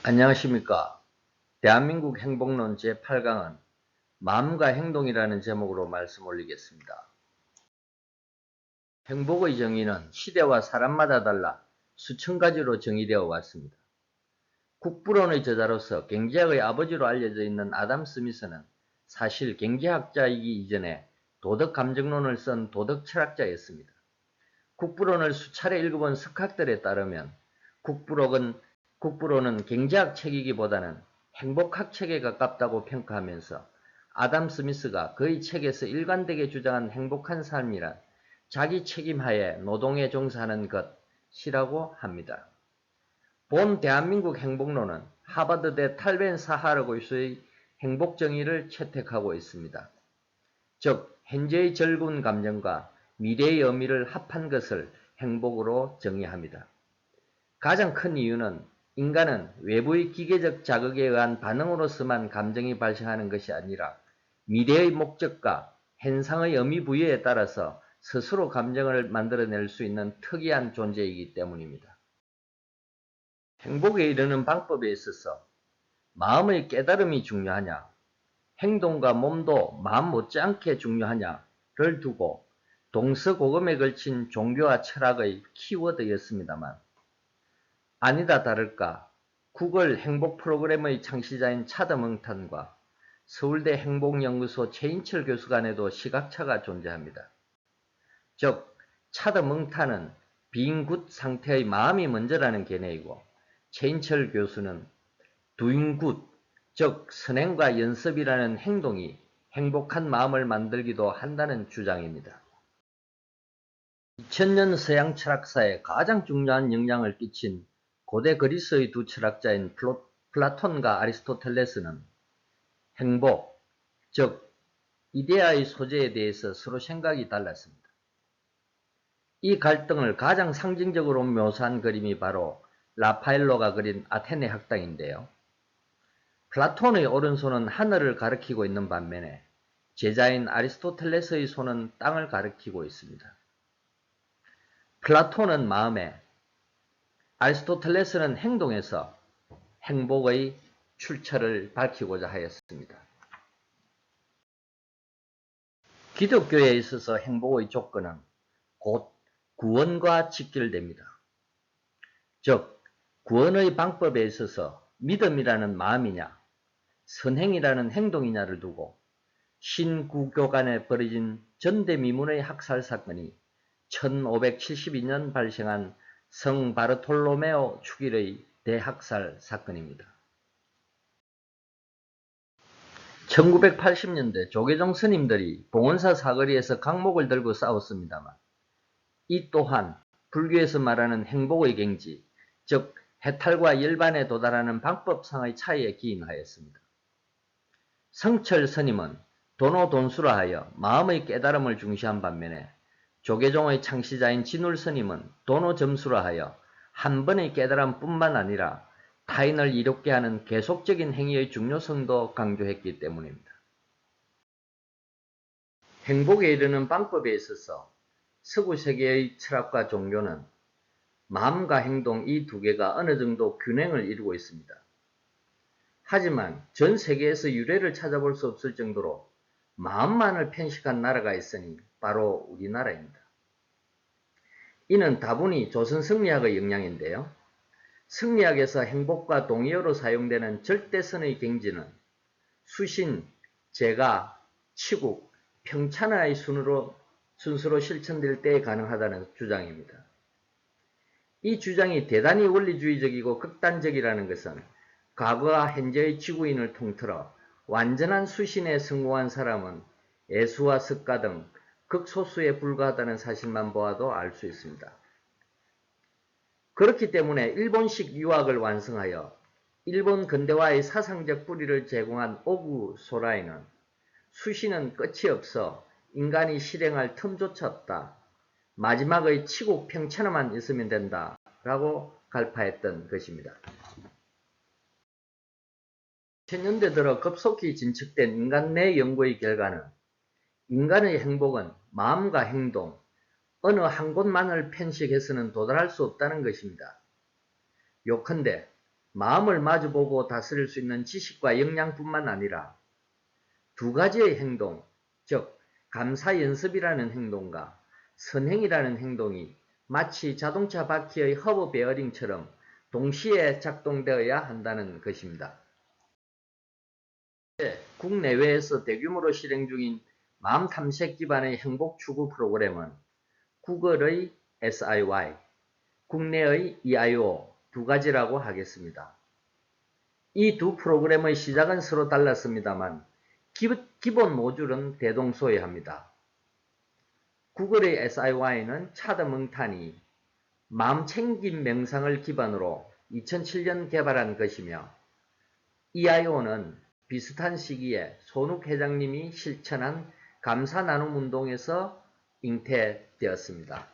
안녕하십니까. 대한민국 행복론 제8강은 마음과 행동이라는 제목으로 말씀 올리겠습니다. 행복의 정의는 시대와 사람마다 달라 수천 가지로 정의되어 왔습니다. 국부론의 저자로서 경제학의 아버지로 알려져 있는 아담 스미스는 사실 경제학자이기 이전에 도덕감정론을 쓴 도덕철학자였습니다. 국부론을 수차례 읽어본 석학들에 따르면 국부론은 경제학 책이기보다는 행복학 책에 가깝다고 평가하면서 아담 스미스가 그의 책에서 일관되게 주장한 행복한 삶이란 자기 책임하에 노동에 종사하는 것이라고 합니다. 본 대한민국 행복론은 하버드대 탈벤 사하르 교수의 행복정의를 채택하고 있습니다. 즉 현재의 즐거운 감정과 미래의 의미를 합한 것을 행복으로 정의합니다. 가장 큰 이유는 인간은 외부의 기계적 자극에 의한 반응으로서만 감정이 발생하는 것이 아니라 미래의 목적과 현상의 의미 부여에 따라서 스스로 감정을 만들어낼 수 있는 특이한 존재이기 때문입니다. 행복에 이르는 방법에 있어서 마음의 깨달음이 중요하냐, 행동과 몸도 마음 못지않게 중요하냐를 두고 동서고금에 걸친 종교와 철학의 키워드였습니다만 아니다 다를까 구글 행복 프로그램의 창시자인 차더멍탄과 서울대 행복연구소 최인철 교수 간에도 시각차가 존재합니다. 즉 차더멍탄은 being good 상태의 마음이 먼저라는 견해이고 최인철 교수는 doing good, 즉 선행과 연습이라는 행동이 행복한 마음을 만들기도 한다는 주장입니다. 2000년 서양 철학사에 가장 중요한 영향을 끼친 고대 그리스의 두 철학자인 플라톤과 아리스토텔레스는 행복, 즉 이데아의 소재에 대해서 서로 생각이 달랐습니다. 이 갈등을 가장 상징적으로 묘사한 그림이 바로 라파엘로가 그린 아테네 학당인데요. 플라톤의 오른손은 하늘을 가리키고 있는 반면에 제자인 아리스토텔레스의 손은 땅을 가리키고 있습니다. 플라톤은 마음에, 아리스토텔레스는 행동에서 행복의 출처를 밝히고자 하였습니다. 기독교에 있어서 행복의 조건은 곧 구원과 직결됩니다. 즉 구원의 방법에 있어서 믿음이라는 마음이냐 선행이라는 행동이냐를 두고 신구교 간에 벌어진 전대미문의 학살 사건이 1572년 발생한 성 바르톨로메오 축일의 대학살 사건입니다. 1980년대 조계종 스님들이 봉원사 사거리에서 강목을 들고 싸웠습니다만 이 또한 불교에서 말하는 행복의 경지, 즉 해탈과 열반에 도달하는 방법상의 차이에 기인하였습니다. 성철 스님은 도노돈수라 하여 마음의 깨달음을 중시한 반면에 조계종의 창시자인 진울 스님은 도노점수라 하여 한 번의 깨달음뿐만 아니라 타인을 이롭게 하는 계속적인 행위의 중요성도 강조했기 때문입니다. 행복에 이르는 방법에 있어서 서구 세계의 철학과 종교는 마음과 행동 이 두 개가 어느 정도 균형을 이루고 있습니다. 하지만 전 세계에서 유래를 찾아볼 수 없을 정도로 마음만을 편식한 나라가 있으니 바로 우리나라입니다. 이는 다분히 조선 승리학의 영향인데요. 승리학에서 행복과 동의어로 사용되는 절대선의 경지는 수신, 제가, 치국, 평찬화의 순수로 실천될 때에 가능하다는 주장입니다. 이 주장이 대단히 원리주의적이고 극단적이라는 것은 과거와 현재의 지구인을 통틀어 완전한 수신에 성공한 사람은 애수와 석가 등 극소수에 불과하다는 사실만 보아도 알 수 있습니다. 그렇기 때문에 일본식 유학을 완성하여 일본 근대화의 사상적 뿌리를 제공한 오구 소라이는 수신은 끝이 없어 인간이 실행할 틈조차 없다. 마지막의 치국 평천화만 있으면 된다. 라고 갈파했던 것입니다. 2000년대 들어 급속히 진척된 인간 내 연구의 결과는 인간의 행복은 마음과 행동, 어느 한 곳만을 편식해서는 도달할 수 없다는 것입니다. 요컨대 마음을 마주보고 다스릴 수 있는 지식과 역량뿐만 아니라 두 가지의 행동, 즉 감사 연습이라는 행동과 선행이라는 행동이 마치 자동차 바퀴의 허브 베어링처럼 동시에 작동되어야 한다는 것입니다. 국내외에서 대규모로 실행 중인 마음 탐색 기반의 행복 추구 프로그램은 구글의 SIY, 국내의 EIO 두 가지라고 하겠습니다. 이 두 프로그램의 시작은 서로 달랐습니다만 기본 모듈은 대동소이합니다. 구글의 SIY는 차드 멍탄이 마음챙김 명상을 기반으로 2007년 개발한 것이며 EIO는 비슷한 시기에 손욱 회장님이 실천한 감사 나눔 운동에서 잉태되었습니다.